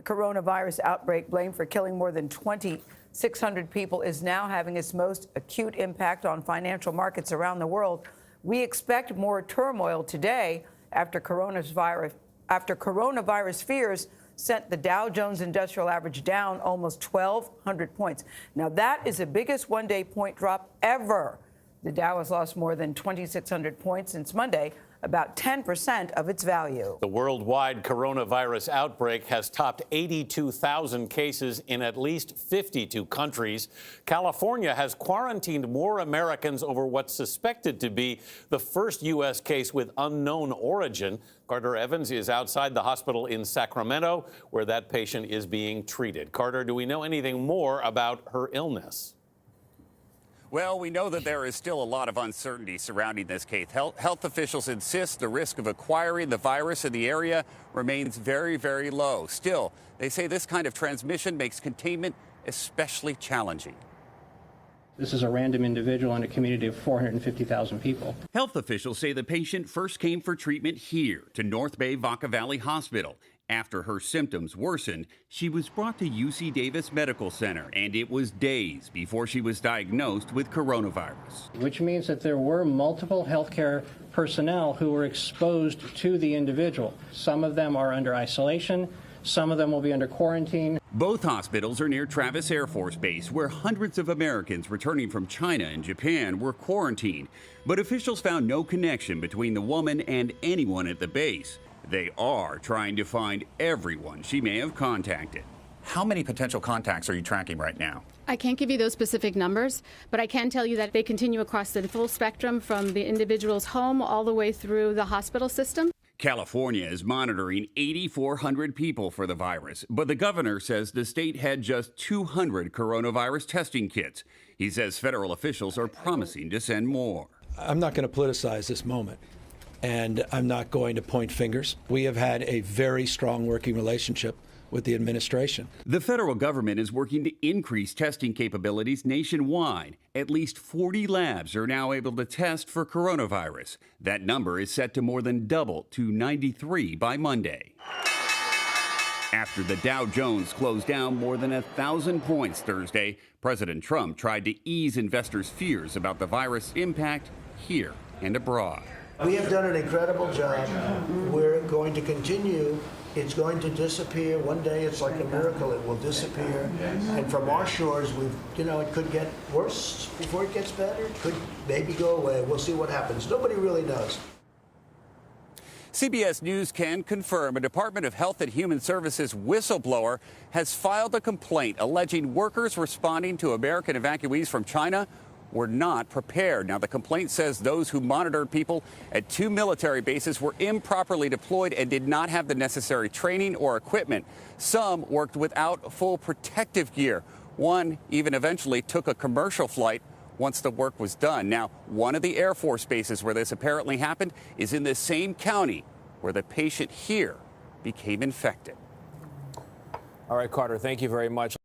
coronavirus outbreak blamed for killing more than 2,600 people is now having its most acute impact on financial markets around the world. We expect more turmoil today after coronavirus fears sent the Dow Jones Industrial Average down almost 1,200 points. Now, that is the biggest one-day point drop ever. The Dow has lost more than 2,600 points since Monday, about 10% of its value. The worldwide coronavirus outbreak has topped 82,000 cases in at least 52 countries. California has quarantined more Americans over what's suspected to be the first U.S. case with unknown origin. Carter Evans is outside the hospital in Sacramento, where that patient is being treated. Carter, do we know anything more about her illness? Well, we know that there is still a lot of uncertainty surrounding this case. Health officials insist the risk of acquiring the virus in the area remains very, very low. Still, they say this kind of transmission makes containment especially challenging. This is a random individual in a community of 450,000 people. Health officials say the patient first came for treatment here to North Bay Vaca Valley Hospital. After her symptoms worsened, she was brought to UC Davis Medical Center, and it was days before she was diagnosed with coronavirus. Which means that there were multiple healthcare personnel who were exposed to the individual. Some of them are under isolation. Some of them will be under quarantine. Both hospitals are near Travis Air Force Base, where hundreds of Americans returning from China and Japan were quarantined. But officials found no connection between the woman and anyone at the base. They are trying to find everyone she may have contacted. How many potential contacts are you tracking right now? I can't give you those specific numbers, but I can tell you that they continue across the full spectrum from the individual's home all the way through the hospital system. California is monitoring 8,400 people for the virus, but the governor says the state had just 200 coronavirus testing kits. He says federal officials are promising to send more. I'm not going to politicize this moment, and I'm not going to point fingers. We have had a very strong working relationship with the administration. The federal government is working to increase testing capabilities nationwide. At least 40 labs are now able to test for coronavirus. That number is set to more than double to 93 by Monday. After the Dow Jones closed down more than 1,000 points Thursday, President Trump tried to ease investors' fears about the virus impact here and abroad. We have done an incredible job. We're going to continue. It's going to disappear. One day it's like a miracle. It will disappear. And from our shores, it could get worse before it gets better. It could maybe go away. We'll see what happens. Nobody really knows. CBS News can confirm a Department of Health and Human Services whistleblower has filed a complaint alleging workers responding to American evacuees from China were not prepared. Now, the complaint says those who monitored people at 2 military bases were improperly deployed and did not have the necessary training or equipment. Some worked without full protective gear. One even eventually took a commercial flight once the work was done. Now, one of the Air Force bases where this apparently happened is in the same county where the patient here became infected. All right, Carter, thank you very much.